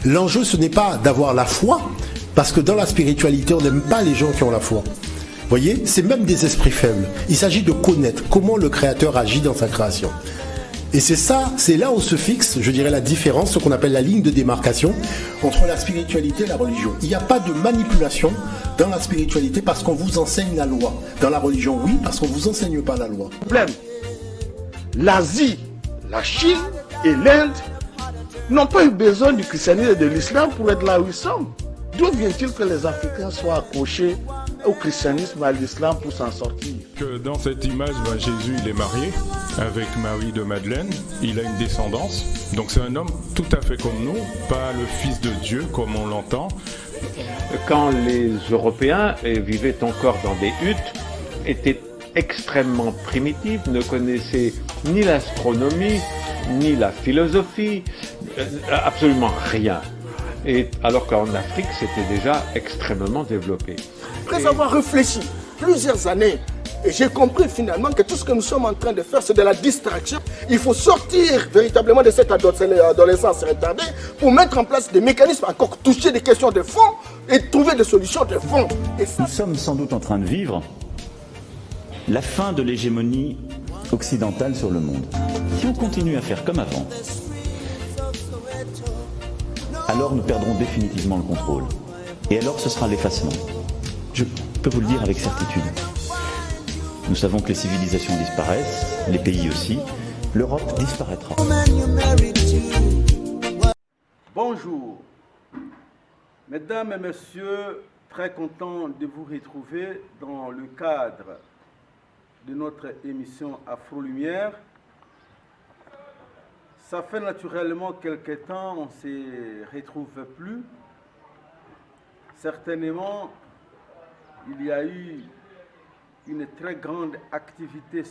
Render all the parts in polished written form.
L'enjeu, ce n'est pas d'avoir la foi, parce que dans la spiritualité, on n'aime pas les gens qui ont la foi. Vous voyez, c'est même des esprits faibles. Il s'agit de connaître comment le Créateur agit dans sa création. Et c'est ça, c'est là où se fixe, je dirais, la différence, ce qu'on appelle la ligne de démarcation entre la spiritualité et la religion. Il n'y a pas de manipulation dans la spiritualité parce qu'on vous enseigne la loi. Dans la religion, oui, parce qu'on ne vous enseigne pas la loi. Problème. L'Asie, la Chine et l'Inde n'ont pas eu besoin du christianisme et de l'islam pour être là où ils sont. D'où vient-il que les Africains soient accrochés au christianisme et à l'islam pour s'en sortir? Que dans cette image, Jésus il est marié avec Marie de Madeleine, il a une descendance, donc c'est un homme tout à fait comme nous, pas le fils de Dieu comme on l'entend. Quand les Européens vivaient encore dans des huttes, étaient extrêmement primitifs, ne connaissaient ni l'astronomie, ni la philosophie, absolument rien. Et alors qu'en Afrique, c'était déjà extrêmement développé. Après avoir réfléchi plusieurs années, et j'ai compris finalement que tout ce que nous sommes en train de faire, c'est de la distraction. Il faut sortir véritablement de cette adolescence retardée pour mettre en place des mécanismes, encore toucher des questions de fond et trouver des solutions de fond. Et ça... Nous sommes sans doute en train de vivre la fin de l'hégémonie occidentale sur le monde. Si on continue à faire comme avant, alors nous perdrons définitivement le contrôle. Et alors ce sera l'effacement. Je peux vous le dire avec certitude. Nous savons que les civilisations disparaissent, les pays aussi. L'Europe disparaîtra. Bonjour. Mesdames et messieurs, très content de vous retrouver dans le cadre de notre émission Afro Lumière. Ça fait naturellement quelque temps, on ne se retrouve plus. Certainement, il y a eu une très grande activité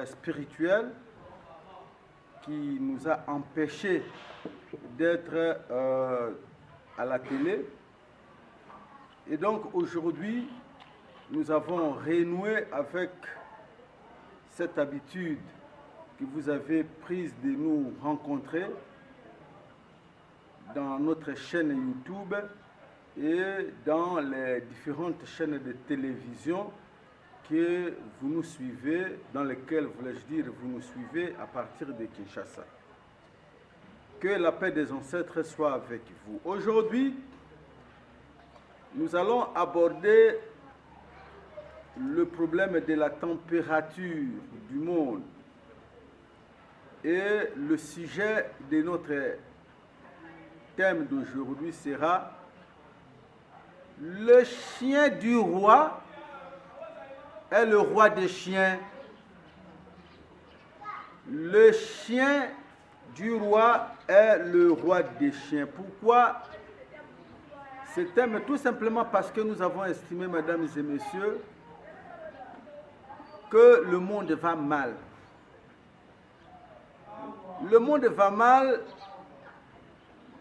spirituelle qui nous a empêchés d'être à la télé. Et donc aujourd'hui, nous avons renoué avec cette habitude que vous avez prise de nous rencontrer dans notre chaîne YouTube et dans les différentes chaînes de télévision que vous nous suivez, dans lesquelles, voulais-je dire, vous nous suivez à partir de Kinshasa. Que la paix des ancêtres soit avec vous. Aujourd'hui, nous allons aborder le problème de la température du monde. Et le sujet de notre thème d'aujourd'hui sera le chien du roi est le roi des chiens. Le chien du roi est le roi des chiens. Pourquoi ce thème? Tout simplement parce que nous avons estimé, mesdames et messieurs, que le monde va mal. Le monde va mal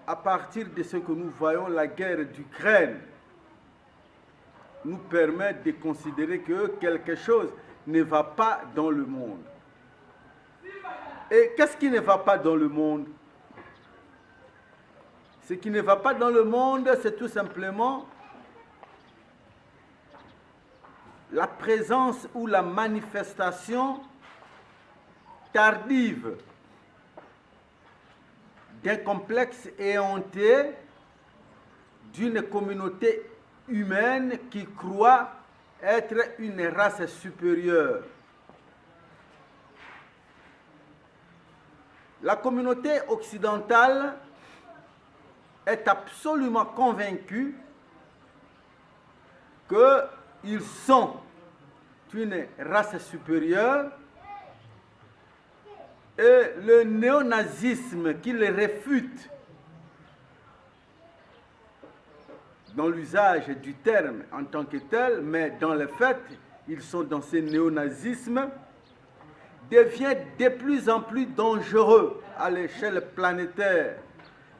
à partir de ce que nous voyons. La guerre d'Ukraine nous permet de considérer que quelque chose ne va pas dans le monde. Et qu'est-ce qui ne va pas dans le monde? Ce qui ne va pas dans le monde, c'est tout simplement la présence ou la manifestation tardive d'un complexe éhonté d'une communauté humaine qui croit être une race supérieure. La communauté occidentale est absolument convaincue qu'ils sont une race supérieure et le néonazisme qui les réfute dans l'usage du terme en tant que tel, mais dans le fait, ils sont dans ce néonazisme, devient de plus en plus dangereux à l'échelle planétaire,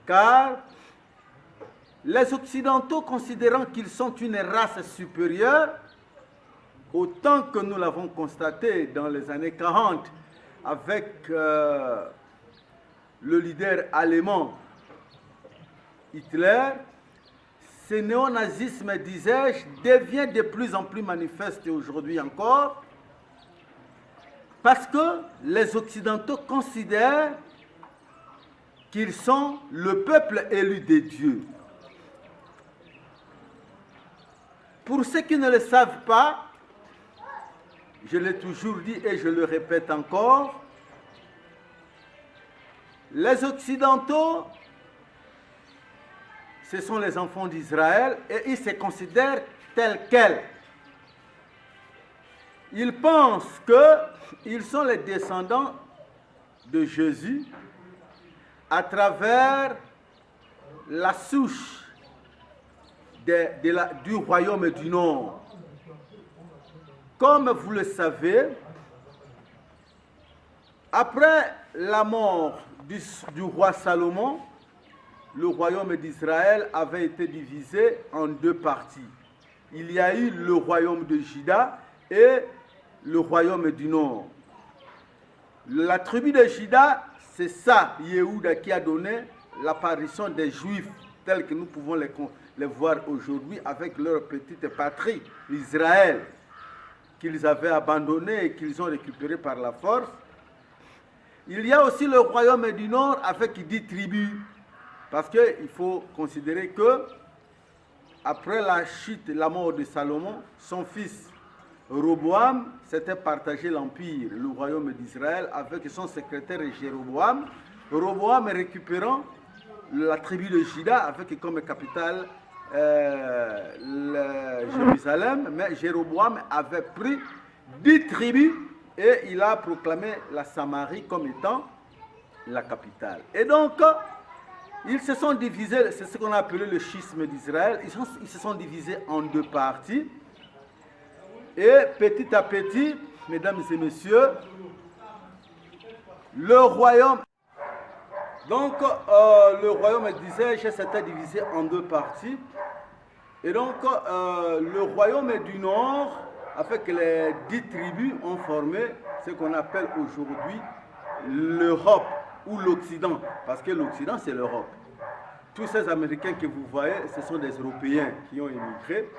car les Occidentaux, considérant qu'ils sont une race supérieure, autant que nous l'avons constaté dans les années 40 avec le leader allemand Hitler, ce néonazisme, disais-je, devient de plus en plus manifeste aujourd'hui encore, parce que les Occidentaux considèrent qu'ils sont le peuple élu de Dieu. Pour ceux qui ne le savent pas, je l'ai toujours dit et je le répète encore, les Occidentaux, ce sont les enfants d'Israël et ils se considèrent tels quels. Ils pensent qu'ils sont les descendants de Jésus à travers la souche du royaume du Nord. Comme vous le savez, après la mort du roi Salomon, le royaume d'Israël avait été divisé en deux parties. Il y a eu le royaume de Juda et le royaume du Nord. La tribu de Juda, c'est ça, Yehuda, qui a donné l'apparition des Juifs, tels que nous pouvons les voir aujourd'hui avec leur petite patrie, Israël, qu'ils avaient abandonné et qu'ils ont récupéré par la force. Il y a aussi le royaume du Nord avec 10 tribus, parce qu'il faut considérer que après la chute, la mort de Salomon, son fils Roboam s'était partagé l'empire, le royaume d'Israël, avec son secrétaire Jéroboam. Roboam récupérant la tribu de Juda avec comme capitale Jérusalem, mais Jéroboam avait pris 10 tribus et il a proclamé la Samarie comme étant la capitale. Et donc, ils se sont divisés, c'est ce qu'on a appelé le schisme d'Israël, ils se sont divisés en deux parties. Et petit à petit, mesdames et messieurs, le royaume, donc le royaume, disais-je, s'était divisé en deux parties. Et donc le royaume du Nord, avec les 10 tribus, ont formé ce qu'on appelle aujourd'hui l'Europe ou l'Occident, parce que l'Occident c'est l'Europe. Tous ces Américains que vous voyez, ce sont des Européens qui ont émigré.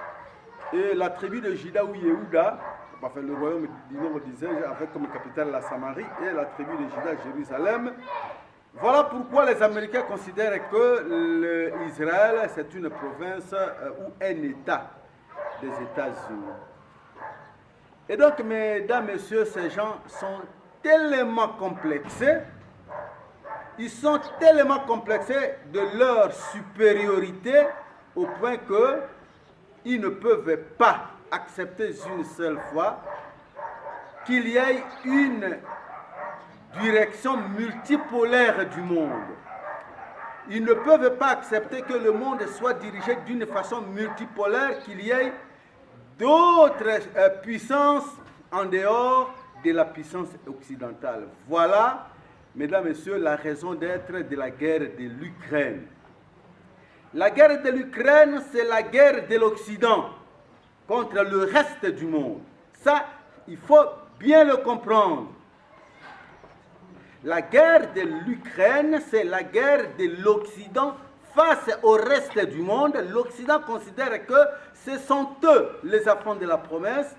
Et la tribu de Juda ou Yehuda, enfin le royaume du Nord, disais-je, avec comme capitale la Samarie, et la tribu de Juda, Jérusalem. Voilà pourquoi les Américains considèrent que Israël, c'est une province ou un État des États-Unis. Et donc, mesdames, messieurs, ces gens sont tellement complexés, ils sont tellement complexés de leur supériorité au point que ils ne peuvent pas accepter une seule fois qu'il y ait une direction multipolaire du monde. Ils ne peuvent pas accepter que le monde soit dirigé d'une façon multipolaire, qu'il y ait d'autres puissances en dehors de la puissance occidentale. Voilà, mesdames et messieurs, la raison d'être de la guerre de l'Ukraine. La guerre de l'Ukraine, c'est la guerre de l'Occident contre le reste du monde. Ça, il faut bien le comprendre. La guerre de l'Ukraine, c'est la guerre de l'Occident face au reste du monde. L'Occident considère que ce sont eux les enfants de la promesse,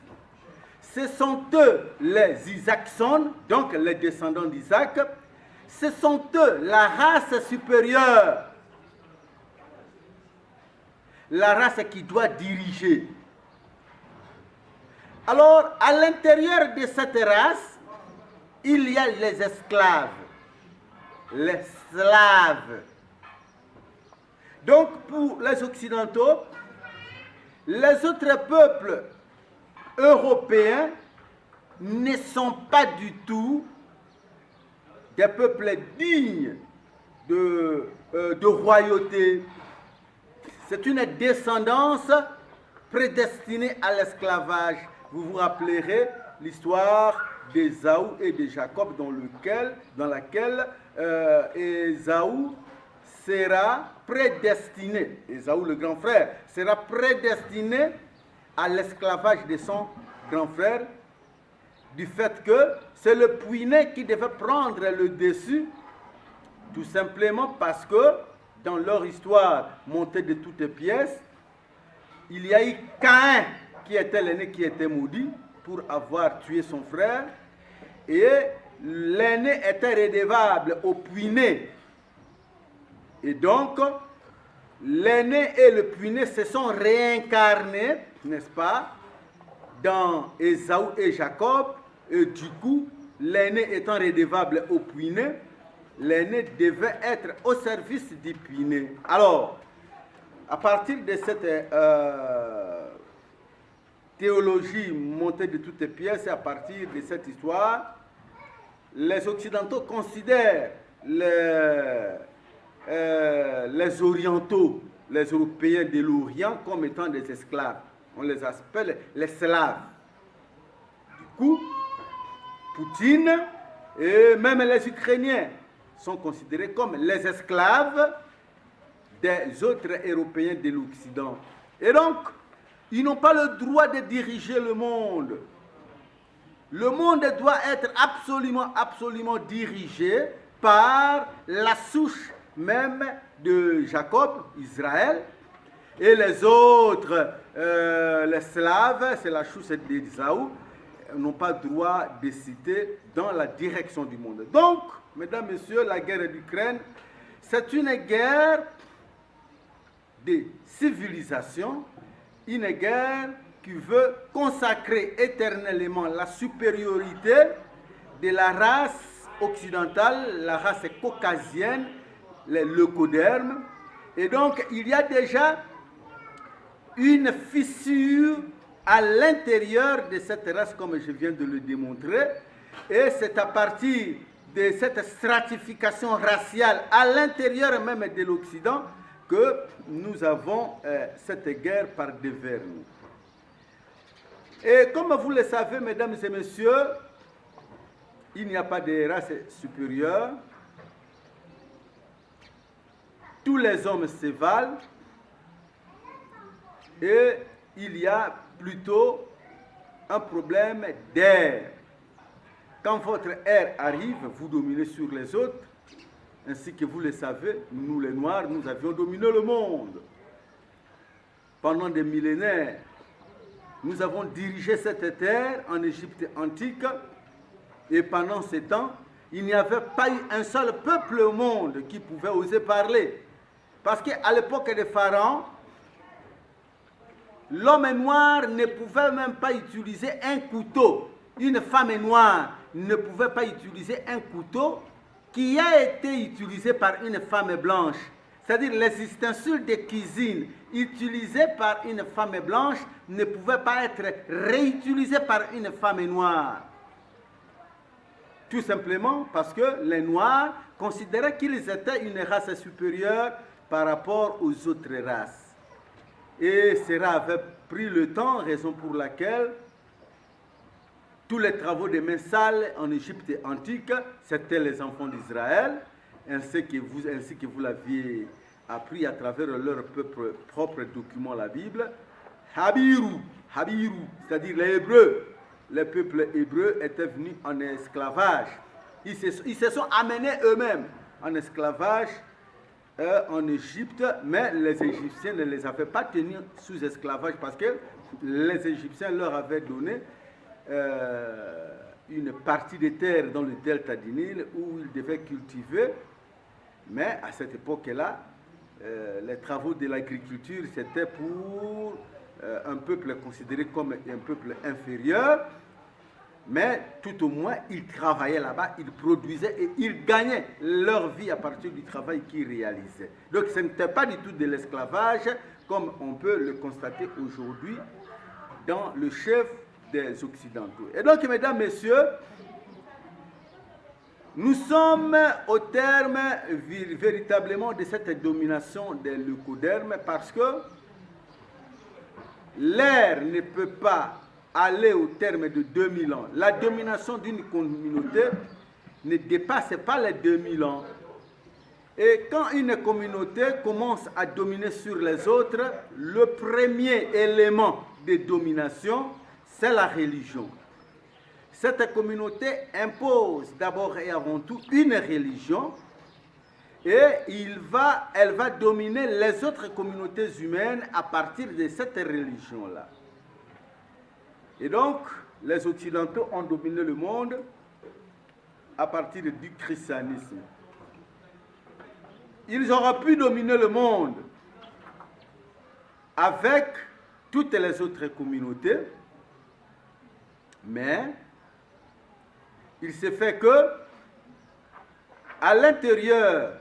ce sont eux les Isaacson, donc les descendants d'Isaac, ce sont eux la race supérieure, la race qui doit diriger. Alors, à l'intérieur de cette race, il y a les esclaves, les slaves. Donc, pour les Occidentaux, les autres peuples européens ne sont pas du tout des peuples dignes de royauté. C'est une descendance prédestinée à l'esclavage. Vous vous rappellerez l'histoire d'Ésaü et de Jacob dans laquelle Ésaü sera prédestiné, Ésaü le grand frère, sera prédestiné à l'esclavage de son grand frère, du fait que c'est le puiné qui devait prendre le dessus, tout simplement parce que dans leur histoire montée de toutes pièces, il y a eu Caïn qui était l'aîné qui était maudit pour avoir tué son frère, et l'aîné était redevable au puîné. Et donc, l'aîné et le puîné se sont réincarnés, n'est-ce pas, dans Ésaü et Jacob, et du coup, l'aîné étant redevable au puîné, l'aîné devait être au service du puîné. Alors, à partir de cette théologie montée de toutes pièces, à partir de cette histoire, les Occidentaux considèrent les Orientaux, les Européens de l'Orient comme étant des esclaves. On les appelle les Slaves. Du coup, Poutine et même les Ukrainiens sont considérés comme les esclaves des autres Européens de l'Occident. Et donc, ils n'ont pas le droit de diriger le monde. Le monde doit être absolument dirigé par la souche même de Jacob, Israël, et les autres, les Slaves, c'est la souche d'Ésaü, n'ont pas le droit de citer dans la direction du monde. Donc, mesdames, messieurs, la guerre d'Ukraine, c'est une guerre de civilisation, une guerre qui veut consacrer éternellement la supériorité de la race occidentale, la race caucasienne, les leucodermes. Et donc, il y a déjà une fissure à l'intérieur de cette race, comme je viens de le démontrer. Et c'est à partir de cette stratification raciale à l'intérieur même de l'Occident que nous avons cette guerre par devers nous. Et comme vous le savez, mesdames et messieurs, il n'y a pas de race supérieure. Tous les hommes se valent et il y a plutôt un problème d'air. Quand votre air arrive, vous dominez sur les autres. Ainsi que vous le savez, nous les Noirs, nous avions dominé le monde. Pendant des millénaires, nous avons dirigé cette terre en Égypte antique. Et pendant ce temps, il n'y avait pas eu un seul peuple au monde qui pouvait oser parler. Parce qu'à l'époque des pharaons, l'homme noir ne pouvait même pas utiliser un couteau. Une femme noire ne pouvait pas utiliser un couteau qui a été utilisé par une femme blanche. C'est-à-dire les ustensiles de cuisine utilisés par une femme blanche ne pouvaient pas être réutilisés par une femme noire. Tout simplement parce que les Noirs considéraient qu'ils étaient une race supérieure par rapport aux autres races. Et cela avait pris le temps, raison pour laquelle tous les travaux des mensales en Égypte antique, c'était les enfants d'Israël, ainsi que vous l'aviez appris à travers leur propre document, la Bible. Habiru, c'est-à-dire les Hébreux, les peuples hébreux étaient venus en esclavage. Ils se sont amenés eux-mêmes en esclavage en Égypte, mais les Égyptiens ne les avaient pas tenus sous esclavage parce que les Égyptiens leur avaient donné une partie des terres dans le delta du Nil où ils devaient cultiver. Mais à cette époque-là, les travaux de l'agriculture, c'était pour un peuple considéré comme un peuple inférieur. Mais tout au moins, ils travaillaient là-bas, ils produisaient et ils gagnaient leur vie à partir du travail qu'ils réalisaient. Donc ce n'était pas du tout de l'esclavage comme on peut le constater aujourd'hui dans le chef des Occidentaux. Et donc, mesdames, messieurs, nous sommes au terme véritablement de cette domination des leucodermes parce que l'ère ne peut pas aller au terme de 2000 ans. La domination d'une communauté ne dépasse pas les 2000 ans. Et quand une communauté commence à dominer sur les autres, le premier élément de domination, c'est la religion. Cette communauté impose d'abord et avant tout une religion. Et elle va dominer les autres communautés humaines à partir de cette religion-là. Et donc, les Occidentaux ont dominé le monde à partir du christianisme. Ils auraient pu dominer le monde avec toutes les autres communautés, mais il s'est fait que, à l'intérieur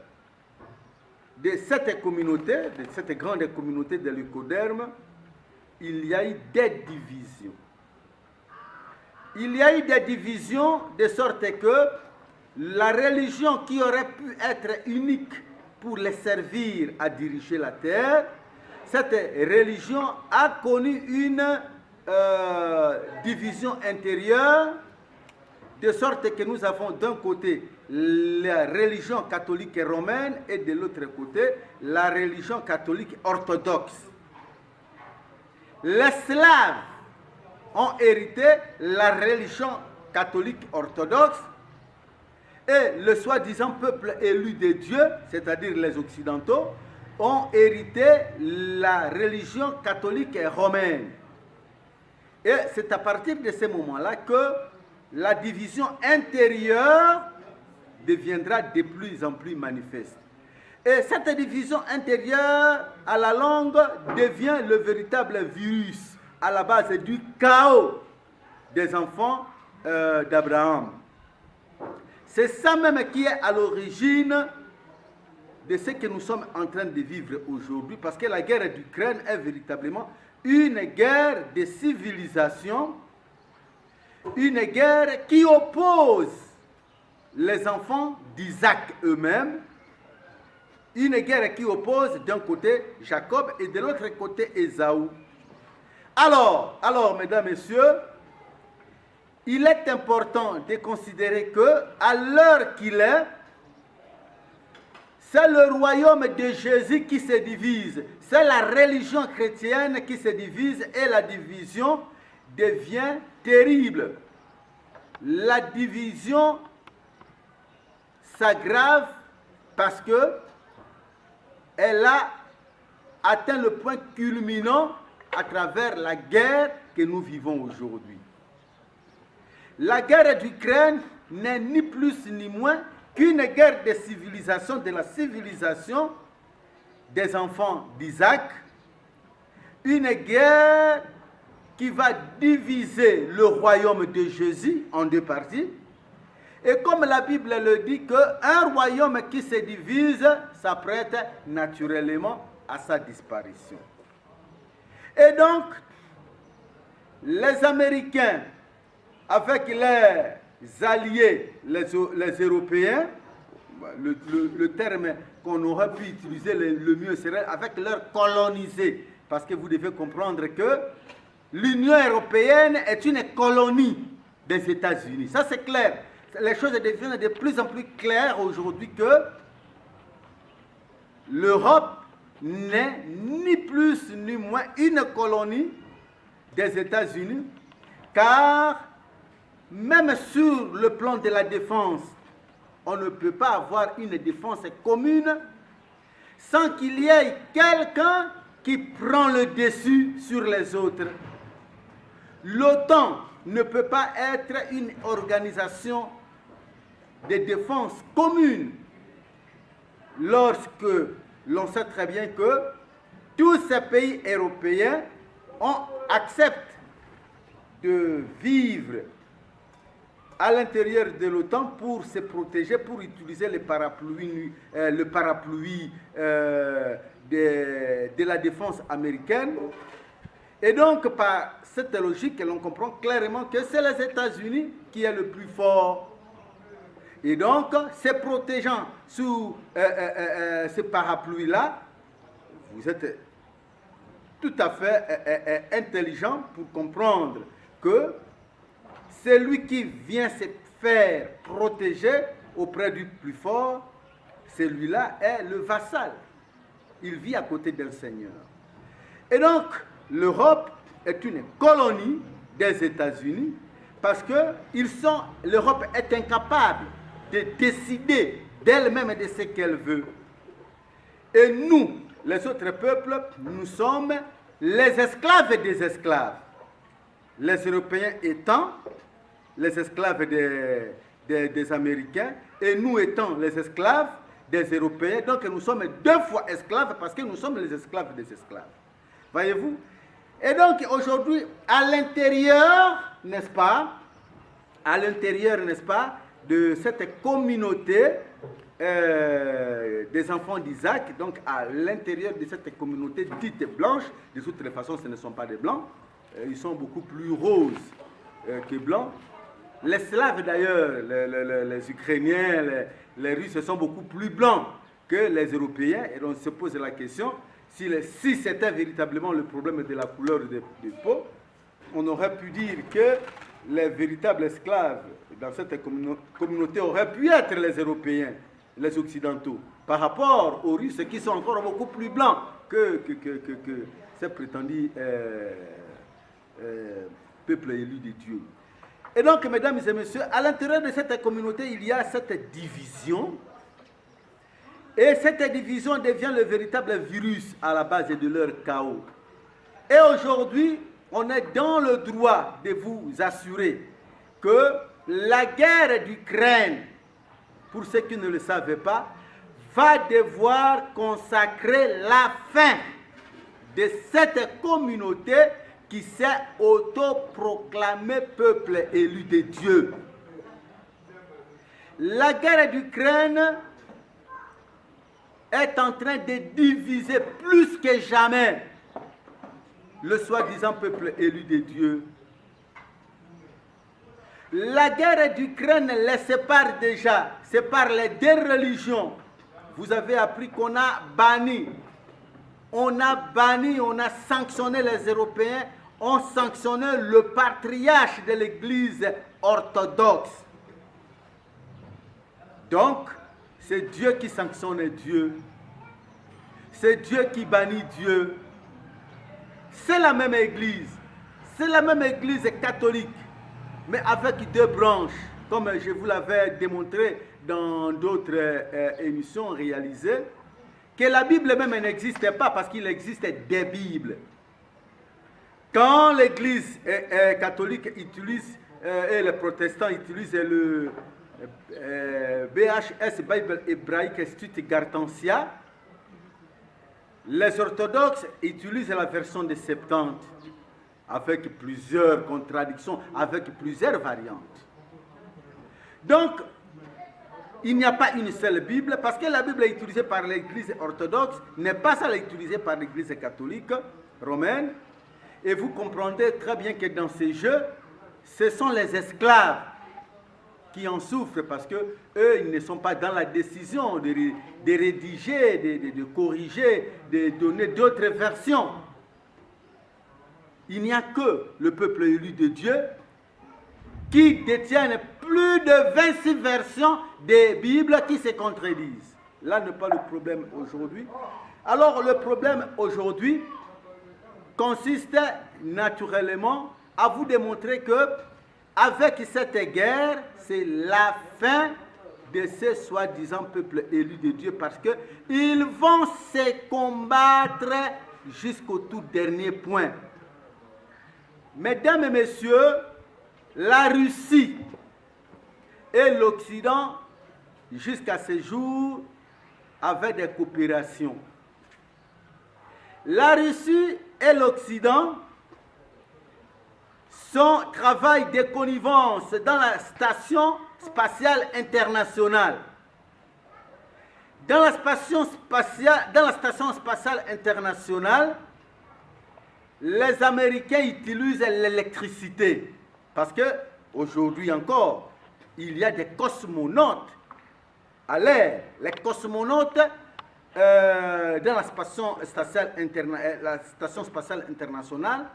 de cette communauté, de cette grande communauté de l'Eucoderme, il y a eu des divisions. Il y a eu des divisions de sorte que la religion qui aurait pu être unique pour les servir à diriger la terre, cette religion a connu une division intérieure, de sorte que nous avons d'un côté la religion catholique et romaine et de l'autre côté la religion catholique orthodoxe. Les Slaves ont hérité la religion catholique orthodoxe et le soi-disant peuple élu de Dieu, c'est-à-dire les Occidentaux, ont hérité la religion catholique et romaine. Et c'est à partir de ce moment-là que la division intérieure deviendra de plus en plus manifeste. Et cette division intérieure, à la longue, devient le véritable virus à la base du chaos des enfants d'Abraham. C'est ça même qui est à l'origine de ce que nous sommes en train de vivre aujourd'hui, parce que la guerre d'Ukraine est véritablement une guerre de civilisation, une guerre qui oppose les enfants d'Isaac eux-mêmes, une guerre qui oppose d'un côté Jacob et de l'autre côté Ésaü. Alors, mesdames, messieurs, il est important de considérer que, à l'heure qu'il est, c'est le royaume de Jésus qui se divise. C'est la religion chrétienne qui se divise et la division devient terrible. La division s'aggrave parce que elle a atteint le point culminant à travers la guerre que nous vivons aujourd'hui. La guerre d'Ukraine n'est ni plus ni moins qu'une guerre de civilisation, de la civilisation des enfants d'Isaac, une guerre qui va diviser le royaume de Jésus en deux parties. Et comme la Bible le dit, qu'un royaume qui se divise s'apprête naturellement à sa disparition. Et donc, les Américains, avec les alliés, les Européens, le terme qu'on aurait pu utiliser le mieux serait avec leurs colonisés. Parce que vous devez comprendre que l'Union européenne est une colonie des États-Unis. Ça, c'est clair. Les choses deviennent de plus en plus claires aujourd'hui que l'Europe n'est ni plus ni moins une colonie des États-Unis, car même sur le plan de la défense, on ne peut pas avoir une défense commune sans qu'il y ait quelqu'un qui prend le dessus sur les autres. L'OTAN ne peut pas être une organisation de défense commune lorsque l'on sait très bien que tous ces pays européens acceptent de vivre à l'intérieur de l'OTAN pour se protéger, pour utiliser le parapluie de la défense américaine. Et donc, par cette logique, l'on comprend clairement que c'est les États-Unis qui est le plus fort. Et donc, se protégeant sous ce parapluie-là, vous êtes tout à fait intelligent pour comprendre que celui qui vient se faire protéger auprès du plus fort, celui-là est le vassal. Il vit à côté d'un seigneur. Et donc, l'Europe est une colonie des États-Unis parce que l'Europe est incapable de décider d'elle-même de ce qu'elle veut. Et nous, les autres peuples, nous sommes les esclaves des esclaves. Les Européens étant les esclaves des Américains et nous étant les esclaves des Européens. Donc nous sommes 2 fois esclaves parce que nous sommes les esclaves des esclaves. Voyez-vous? Et donc aujourd'hui, à l'intérieur, n'est-ce pas, de cette communauté des enfants d'Isaac, donc à l'intérieur de cette communauté dite blanche, de toutes les façons, ce ne sont pas des blancs, ils sont beaucoup plus roses que blancs. Les Slaves d'ailleurs, les Ukrainiens, les Russes sont beaucoup plus blancs que les Européens, et on se pose la question, si c'était véritablement le problème de la couleur de peau, on aurait pu dire que les véritables esclaves dans cette communauté auraient pu être les Européens, les Occidentaux, par rapport aux Russes qui sont encore beaucoup plus blancs que ces prétendus peuples élus de Dieu. Et donc, mesdames et messieurs, à l'intérieur de cette communauté, il y a cette division. Et cette division devient le véritable virus à la base de leur chaos. Et aujourd'hui, on est dans le droit de vous assurer que la guerre d'Ukraine, pour ceux qui ne le savaient pas, va devoir consacrer la fin de cette communauté qui s'est autoproclamé peuple élu de Dieu. La guerre d'Ukraine est en train de diviser plus que jamais le soi-disant peuple élu de Dieu. La guerre d'Ukraine les sépare déjà, sépare les 2 religions. Vous avez appris qu'on a banni, on a sanctionné les Européens, on sanctionné le patriarche de l'Église orthodoxe. Donc, c'est Dieu qui sanctionne Dieu. C'est Dieu qui bannit Dieu. C'est la même Église. C'est la même Église catholique, mais avec 2 branches, comme je vous l'avais démontré dans d'autres émissions réalisées, que la Bible même n'existait pas parce qu'il existe des Bibles. Quand l'Église catholique utilise, et les protestants utilisent le BHS, Bible hébraïque Stuttgartensia, les orthodoxes utilisent la version de Septante, avec plusieurs contradictions, avec plusieurs variantes. Donc, il n'y a pas une seule Bible, parce que la Bible est utilisée par l'Église orthodoxe, n'est pas celle utilisée par l'Église catholique romaine. Et vous comprendrez très bien que dans ces jeux, ce sont les esclaves qui en souffrent, parce qu'eux, ils ne sont pas dans la décision de rédiger, de corriger, de donner d'autres versions. Il n'y a que le peuple élu de Dieu qui détiennent plus de 26 versions des Bibles qui se contredisent. Là n'est pas le problème aujourd'hui. Alors le problème aujourd'hui consiste naturellement à vous démontrer que avec cette guerre, c'est la fin de ce soi-disant peuple élu de Dieu, parce qu'ils vont se combattre jusqu'au tout dernier point. Mesdames et messieurs, la Russie et l'Occident, jusqu'à ce jour, avaient des coopérations. La Russie et l'Occident travaillent de connivence dans la station spatiale internationale. Dans la station spatiale internationale, les Américains utilisent l'électricité, parce qu'aujourd'hui encore, il y a des cosmonautes à l'air. Les cosmonautes dans la station spatiale internationale,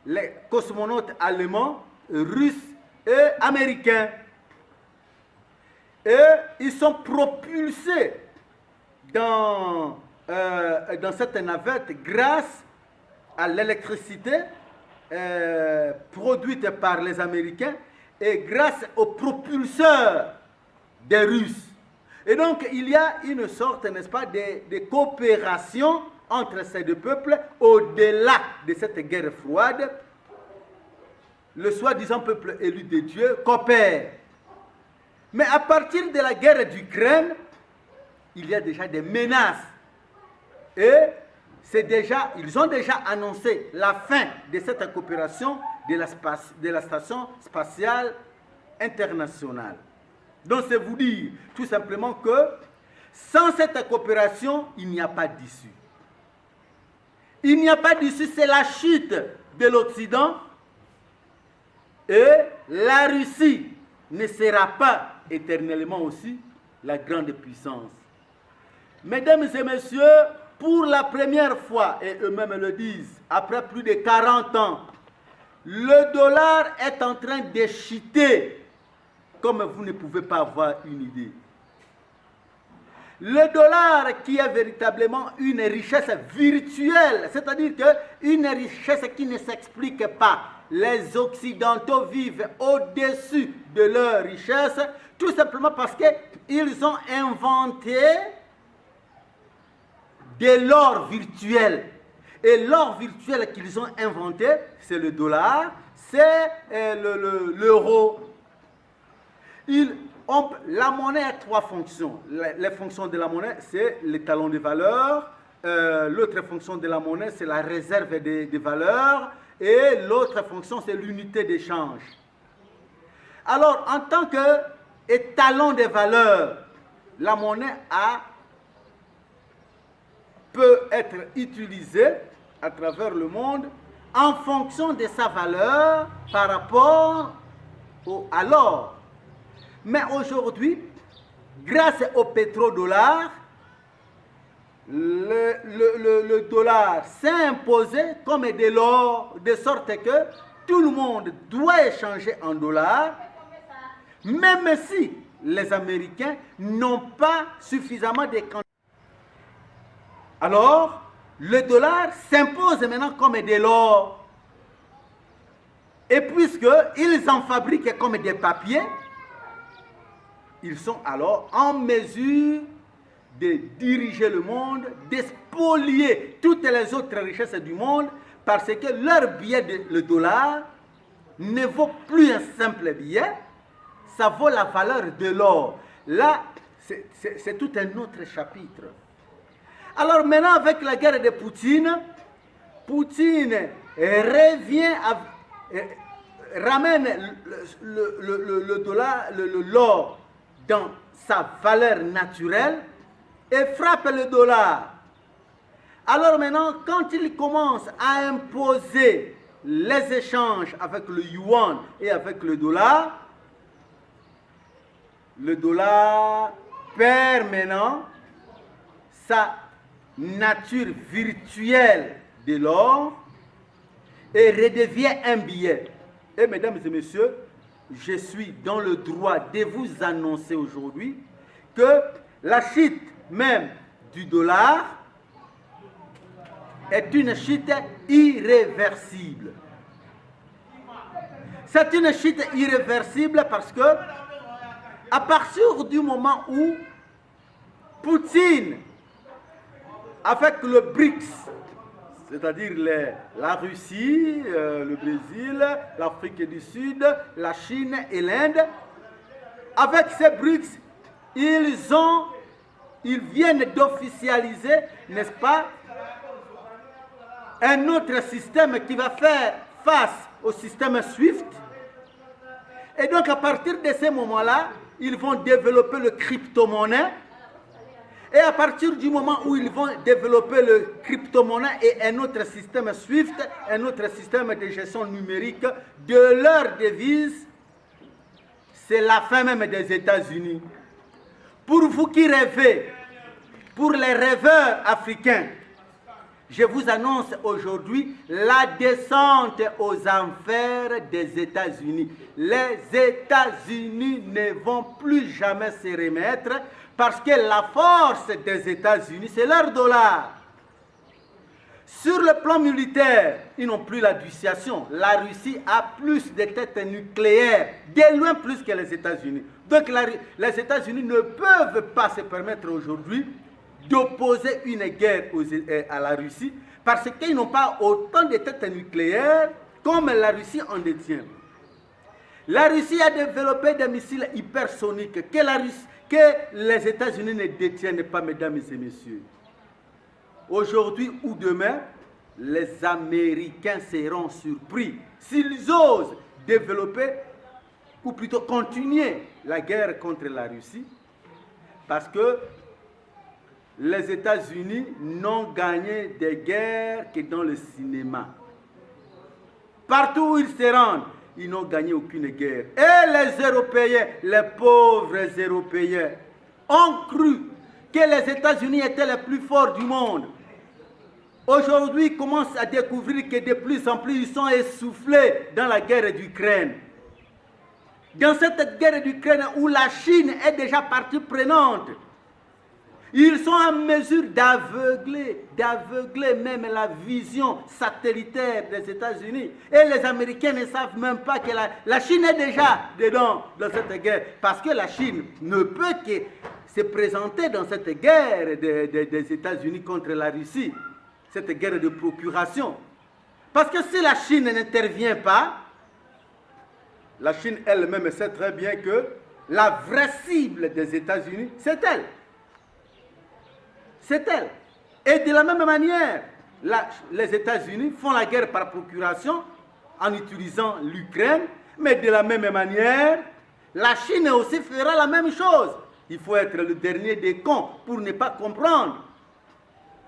les cosmonautes allemands, russes et américains. Et ils sont propulsés dans cette navette grâce à l'électricité produite par les Américains et grâce aux propulseurs des Russes. Et donc, il y a une sorte, n'est-ce pas, de coopération entre ces deux peuples au-delà de cette guerre froide. Le soi-disant peuple élu de Dieu coopère. Mais à partir de la guerre d'Ukraine, il y a déjà des menaces. Et ils ont déjà annoncé la fin de cette coopération de la station spatiale internationale. Donc c'est vous dire tout simplement que sans cette coopération, il n'y a pas d'issue. Il n'y a pas d'issue, c'est la chute de l'Occident et la Russie ne sera pas éternellement aussi la grande puissance. Mesdames et messieurs, pour la première fois, et eux-mêmes le disent, après plus de 40 ans, le dollar est en train de chuter, comme vous ne pouvez pas avoir une idée. Le dollar qui est véritablement une richesse virtuelle, c'est-à-dire une richesse qui ne s'explique pas. Les Occidentaux vivent au-dessus de leur richesse, tout simplement parce qu'ils ont inventé de l'or virtuel. Et l'or virtuel qu'ils ont inventé, c'est le dollar, c'est l'euro. La monnaie a trois fonctions. Les fonctions de la monnaie, c'est les talons de valeur. L'autre fonction de la monnaie, c'est la réserve des valeurs. Et l'autre fonction, c'est l'unité d'échange. Alors, en tant qu'étalon de valeur, la monnaie peut être utilisée à travers le monde en fonction de sa valeur par rapport à l'or. Mais aujourd'hui, grâce au pétrodollar, le dollar s'est imposé comme de l'or, de sorte que tout le monde doit échanger en dollars, même si les Américains n'ont pas suffisamment de quantité. Alors, le dollar s'impose maintenant comme de l'or. Et puisqu'ils en fabriquent comme des papiers, ils sont alors en mesure de diriger le monde, de spolier toutes les autres richesses du monde, parce que leur billet, le dollar, ne vaut plus un simple billet, ça vaut la valeur de l'or. Là, c'est tout un autre chapitre. Alors maintenant, avec la guerre de Poutine, Poutine ramène le dollar, l'or dans sa valeur naturelle et frappe le dollar. Alors maintenant, quand il commence à imposer les échanges avec le yuan et avec le dollar perd maintenant sa nature virtuelle de l'or et redevient un billet. Et mesdames et messieurs, je suis dans le droit de vous annoncer aujourd'hui que la chute même du dollar est une chute irréversible. C'est une chute irréversible parce que à partir du moment où Poutine, avec le BRICS, c'est-à-dire la Russie, le Brésil, l'Afrique du Sud, la Chine et l'Inde, avec ces BRICS, ils viennent d'officialiser, n'est-ce pas, un autre système qui va faire face au système SWIFT. Et donc à partir de ce moment-là, ils vont développer le crypto-monnaie. Et à partir du moment où ils vont développer le crypto-monnaie et un autre système SWIFT, un autre système de gestion numérique de leur devise, c'est la fin même des États-Unis. Pour vous qui rêvez, pour les rêveurs africains, je vous annonce aujourd'hui la descente aux enfers des États-Unis. Les États-Unis ne vont plus jamais se remettre parce que la force des États-Unis, c'est leur dollar. Sur le plan militaire, ils n'ont plus la dissuasion. La Russie a plus de têtes nucléaires, de loin plus que les États-Unis. Donc les États-Unis ne peuvent pas se permettre aujourd'hui d'opposer une guerre à la Russie parce qu'ils n'ont pas autant de têtes nucléaires comme la Russie en détient. La Russie a développé des missiles hypersoniques que les États-Unis ne détiennent pas, mesdames et messieurs. Aujourd'hui ou demain, les Américains seront surpris s'ils osent développer, ou plutôt continuer la guerre contre la Russie, parce que les États-Unis n'ont gagné des guerres que dans le cinéma. Partout où ils se rendent, ils n'ont gagné aucune guerre. Et les Européens, les pauvres Européens, ont cru que les États-Unis étaient les plus forts du monde. Aujourd'hui, ils commencent à découvrir que de plus en plus, ils sont essoufflés dans la guerre d'Ukraine. Dans cette guerre d'Ukraine où la Chine est déjà partie prenante, ils sont en mesure d'aveugler même la vision satellitaire des États-Unis. Et les Américains ne savent même pas que la Chine est déjà dedans dans cette guerre. Parce que la Chine ne peut que se présenter dans cette guerre des États-Unis contre la Russie. Cette guerre de procuration. Parce que si la Chine n'intervient pas, la Chine elle-même sait très bien que la vraie cible des États-Unis, c'est elle. C'est elle. Et de la même manière, les États-Unis font la guerre par procuration en utilisant l'Ukraine, mais de la même manière, la Chine aussi fera la même chose. Il faut être le dernier des cons pour ne pas comprendre.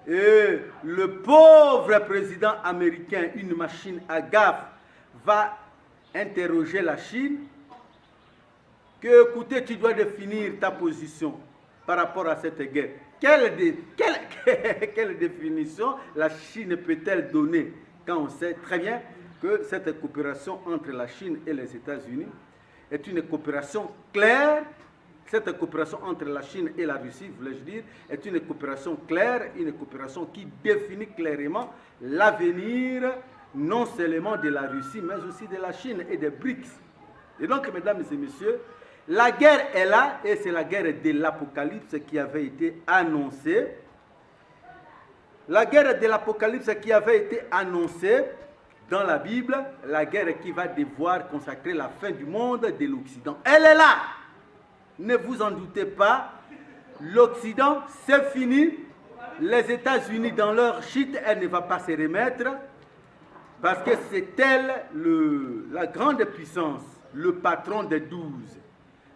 Et le pauvre président américain, une machine à gaffe, va interroger la Chine que, écoutez, tu dois définir ta position par rapport à cette guerre. Quelle définition la Chine peut-elle donner quand on sait très bien que cette coopération entre la Chine et les États-Unis est une coopération claire. Cette coopération entre la Chine et la Russie, voulais-je dire, est une coopération claire, une coopération qui définit clairement l'avenir non seulement de la Russie, mais aussi de la Chine et des BRICS. Et donc, mesdames et messieurs, la guerre est là, et c'est la guerre de l'Apocalypse qui avait été annoncée. La guerre de l'Apocalypse qui avait été annoncée dans la Bible, la guerre qui va devoir consacrer la fin du monde de l'Occident. Elle est là. Ne vous en doutez pas, l'Occident, c'est fini. Les États-Unis, dans leur chute, elle ne va pas se remettre parce que c'est elle la grande puissance, le patron des 12.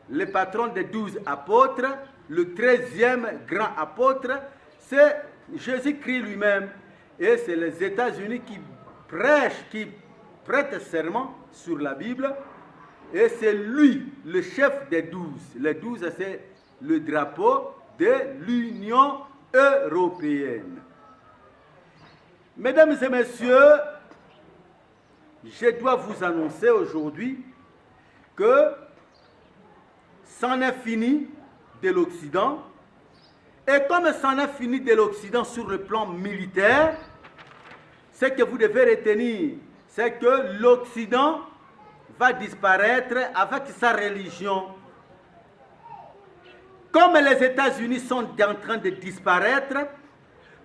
Le patron des 12 apôtres, le 13e grand apôtre, c'est Jésus-Christ lui-même. Et c'est les États-Unis qui prêchent, qui prêtent serment sur la Bible. Et c'est lui, le chef des 12. Les 12, c'est le drapeau de l'Union européenne. Mesdames et messieurs, je dois vous annoncer aujourd'hui que c'en est fini de l'Occident. Et comme c'en est fini de l'Occident sur le plan militaire, ce que vous devez retenir, c'est que l'Occident va disparaître avec sa religion. Comme les États-Unis sont en train de disparaître,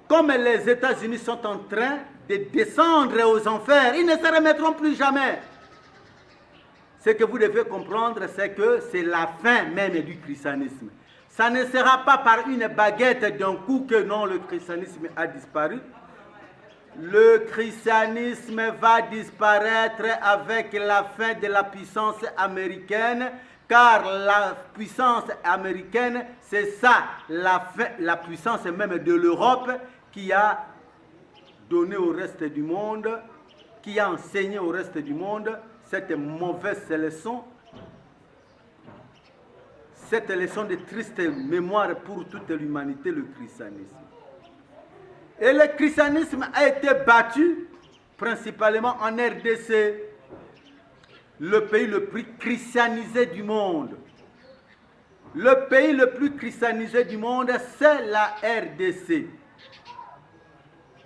comme les États-Unis sont en train de descendre aux enfers, ils ne se remettront plus jamais. Ce que vous devez comprendre, c'est que c'est la fin même du christianisme. Ça ne sera pas par une baguette d'un coup que non, le christianisme a disparu. Le christianisme va disparaître avec la fin de la puissance américaine, car la puissance américaine, c'est ça, la puissance même de l'Europe qui a donné au reste du monde, qui a enseigné au reste du monde cette mauvaise leçon, cette leçon de triste mémoire pour toute l'humanité, le christianisme. Et le christianisme a été battu principalement en RDC, le pays le plus christianisé du monde. Le pays le plus christianisé du monde, c'est la RDC.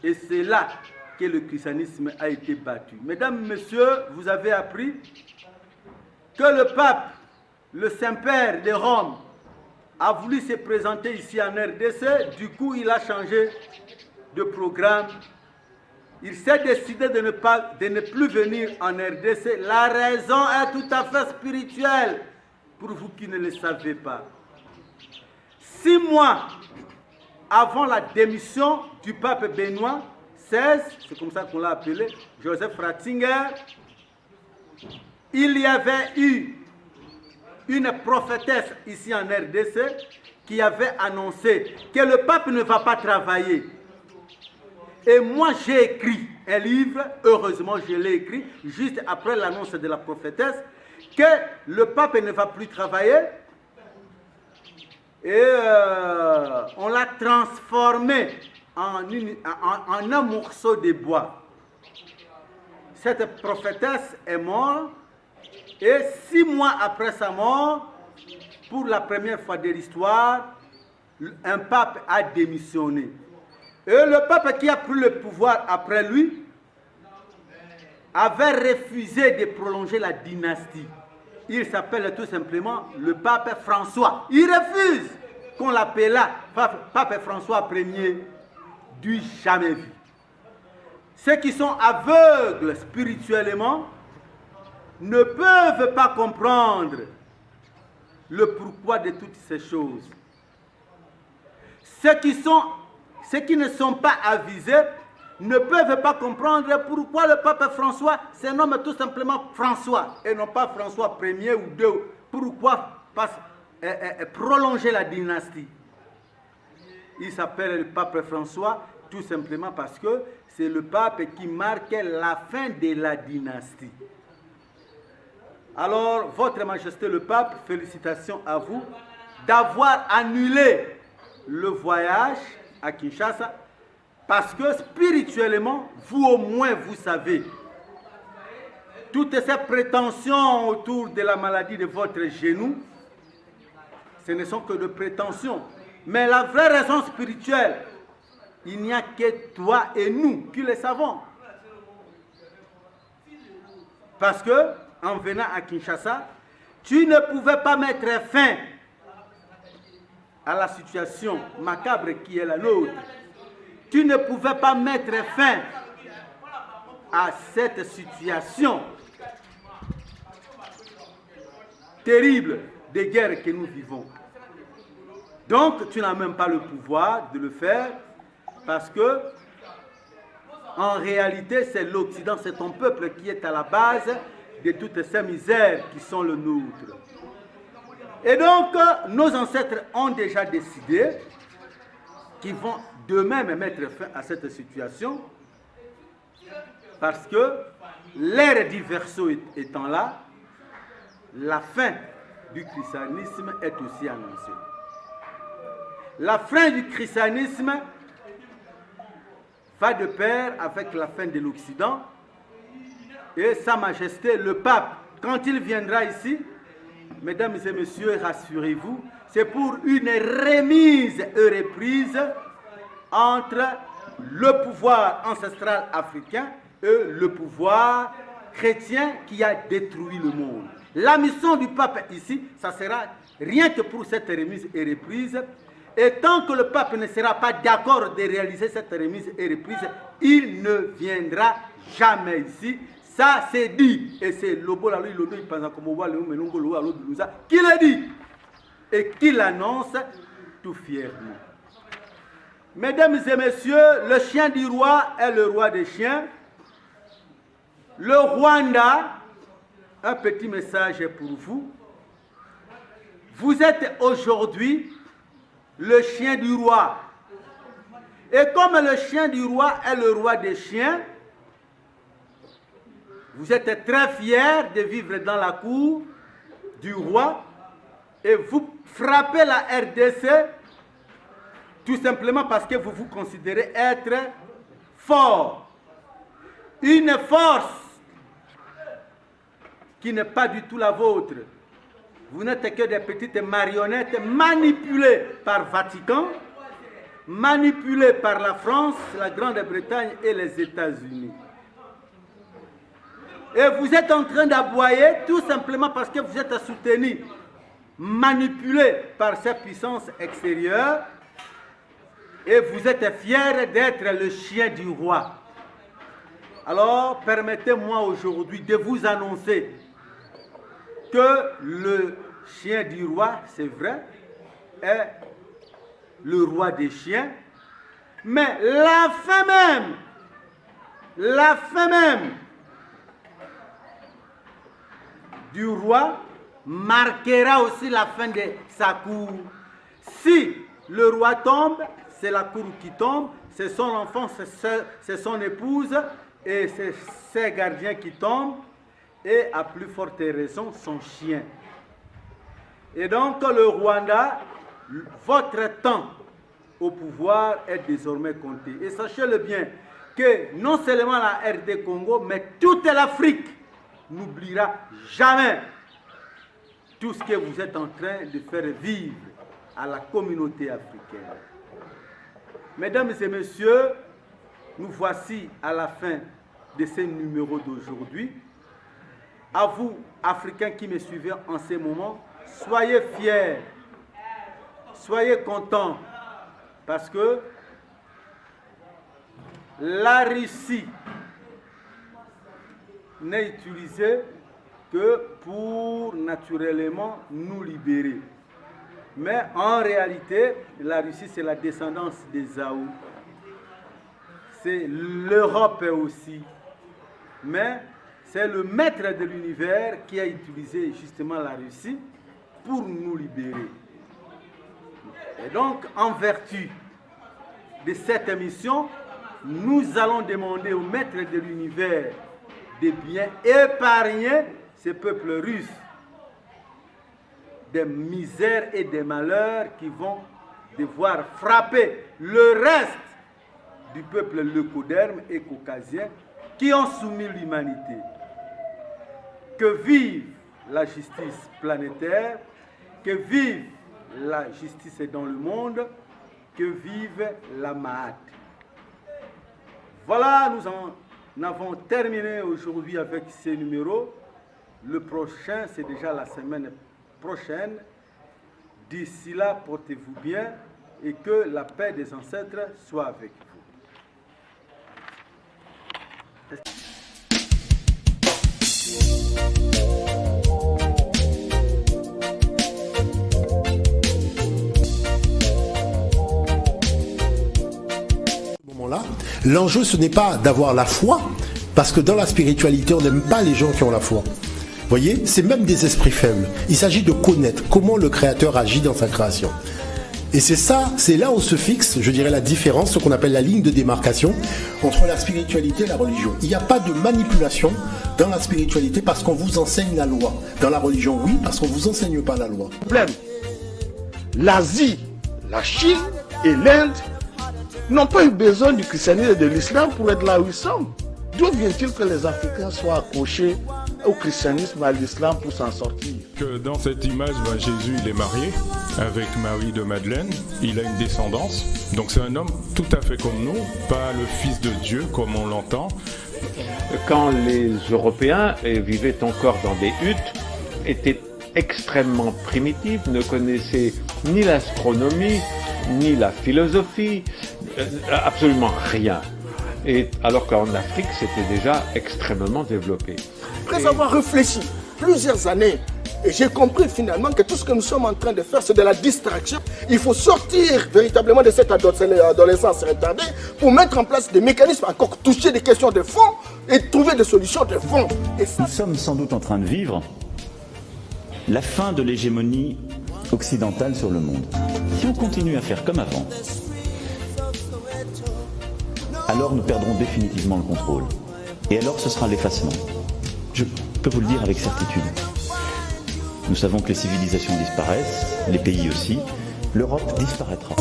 Et c'est là que le christianisme a été battu. Mesdames, Messieurs, vous avez appris que le pape, le Saint-Père de Rome, a voulu se présenter ici en RDC. Du coup, il a changé de programme. Il s'est décidé de ne plus venir en RDC. La raison est tout à fait spirituelle, pour vous qui ne le savez pas. 6 mois avant la démission du pape Benoît XVI, c'est comme ça qu'on l'a appelé, Joseph Ratzinger, il y avait eu une prophétesse ici en RDC qui avait annoncé que le pape ne va pas travailler. Et moi j'ai écrit un livre, heureusement je l'ai écrit, juste après l'annonce de la prophétesse, que le pape ne va plus travailler. Et on l'a transformé en un morceau de bois. Cette prophétesse est morte. Et 6 mois après sa mort, pour la première fois de l'histoire, un pape a démissionné. Et le pape qui a pris le pouvoir après lui avait refusé de prolonger la dynastie. Il s'appelle tout simplement le pape François. Il refuse qu'on l'appelle pape François Ier, du jamais vu. Ceux qui sont aveugles spirituellement ne peuvent pas comprendre le pourquoi de toutes ces choses. Ceux qui ne sont pas avisés ne peuvent pas comprendre pourquoi le pape François se nomme tout simplement François et non pas François Ier ou II. Pourquoi prolonger la dynastie? Il s'appelle le pape François tout simplement parce que c'est le pape qui marque la fin de la dynastie. Alors, Votre Majesté le Pape, félicitations à vous d'avoir annulé le voyage à Kinshasa parce que spirituellement, vous au moins, vous savez, toutes ces prétentions autour de la maladie de votre genou, ce ne sont que de prétentions. Mais la vraie raison spirituelle, il n'y a que toi et nous qui le savons. Parce que, en venant à Kinshasa, tu ne pouvais pas mettre fin à la situation macabre qui est la nôtre. Tu ne pouvais pas mettre fin à cette situation terrible de guerre que nous vivons. Donc, tu n'as même pas le pouvoir de le faire parce que, en réalité, c'est l'Occident, c'est ton peuple qui est à la base de toutes ces misères qui sont le nôtre. Et donc, nos ancêtres ont déjà décidé qu'ils vont d'eux-mêmes mettre fin à cette situation parce que l'ère du Verseau étant là, la fin du christianisme est aussi annoncée. La fin du christianisme va de pair avec la fin de l'Occident. Et Sa Majesté, le pape, quand il viendra ici, mesdames et messieurs, rassurez-vous, c'est pour une remise et reprise entre le pouvoir ancestral africain et le pouvoir chrétien qui a détruit le monde. La mission du pape ici, ça sera rien que pour cette remise et reprise. Et tant que le pape ne sera pas d'accord de réaliser cette remise et reprise, il ne viendra jamais ici. Ça, c'est dit. Et c'est Lobo Lalo Lodo qui l'a dit. Et qui l'annonce tout fièrement. Mesdames et messieurs, le chien du roi est le roi des chiens. Le Rwanda, un petit message pour vous. Vous êtes aujourd'hui le chien du roi. Et comme le chien du roi est le roi des chiens, vous êtes très fiers de vivre dans la cour du roi et vous frappez la RDC tout simplement parce que vous vous considérez être fort. Une force qui n'est pas du tout la vôtre. Vous n'êtes que des petites marionnettes manipulées par Vatican manipulés par la France, la Grande-Bretagne et les États-Unis. Et vous êtes en train d'aboyer tout simplement parce que vous êtes soutenus, manipulés par ces puissances extérieures, et vous êtes fiers d'être le chien du roi. Alors, permettez-moi aujourd'hui de vous annoncer que le chien du roi, c'est vrai, est le roi des chiens, mais la fin même du roi marquera aussi la fin de sa cour. Si le roi tombe, c'est la cour qui tombe, c'est son enfant, c'est son épouse et c'est ses gardiens qui tombent, et à plus forte raison son chien. Et donc le Rwanda, votre temps au pouvoir est désormais compté. Et sachez-le bien que non seulement la RD Congo, mais toute l'Afrique n'oubliera jamais tout ce que vous êtes en train de faire vivre à la communauté africaine. Mesdames et messieurs, nous voici à la fin de ce numéro d'aujourd'hui. À vous, Africains qui me suivez en ce moment, soyez fiers, soyez contents, parce que la Russie n'est utilisée que pour naturellement nous libérer. Mais en réalité, la Russie, c'est la descendance des Zhao. C'est l'Europe aussi. Mais c'est le maître de l'univers qui a utilisé justement la Russie pour nous libérer. Et donc, en vertu de cette mission, nous allons demander au maître de l'univers de bien épargner ces peuples russes des misères et des malheurs qui vont devoir frapper le reste du peuple leucoderme et caucasien qui ont soumis l'humanité. Que vive la justice planétaire, que vive la justice dans le monde, que vive la Mahat. Voilà, nous en avons terminé aujourd'hui avec ces numéros. Le prochain, c'est déjà la semaine prochaine. D'ici là, portez-vous bien et que la paix des ancêtres soit avec vous. Là, l'enjeu, ce n'est pas d'avoir la foi, parce que dans la spiritualité, on n'aime pas les gens qui ont la foi. Vous voyez, c'est même des esprits faibles. Il s'agit de connaître comment le Créateur agit dans sa création. Et c'est ça, c'est là où se fixe, je dirais, la différence, ce qu'on appelle la ligne de démarcation entre la spiritualité et la religion. Il n'y a pas de manipulation dans la spiritualité parce qu'on vous enseigne la loi. Dans la religion, oui, parce qu'on ne vous enseigne pas la loi. L'Asie, la Chine et l'Inde n'ont pas eu besoin du christianisme et de l'islam pour être là où ils sont. D'où vient-il que les Africains soient accrochés au christianisme, à l'islam pour s'en sortir? Que dans cette image, Jésus il est marié avec Marie de Madeleine, il a une descendance, donc c'est un homme tout à fait comme nous, pas le fils de Dieu comme on l'entend. Quand les Européens vivaient encore dans des huttes, étaient extrêmement primitifs, ne connaissaient ni l'astronomie, ni la philosophie, absolument rien. Et alors qu'en Afrique, c'était déjà extrêmement développé. Après avoir réfléchi plusieurs années, et j'ai compris finalement que tout ce que nous sommes en train de faire, c'est de la distraction. Il faut sortir véritablement de cette adolescence retardée pour mettre en place des mécanismes, encore toucher des questions de fond et trouver des solutions de fond. Et ça... Nous sommes sans doute en train de vivre la fin de l'hégémonie occidentale sur le monde. Si on continue à faire comme avant, alors nous perdrons définitivement le contrôle. Et alors ce sera l'effacement. Je peux vous le dire avec certitude. Nous savons que les civilisations disparaissent, les pays aussi. L'Europe disparaîtra.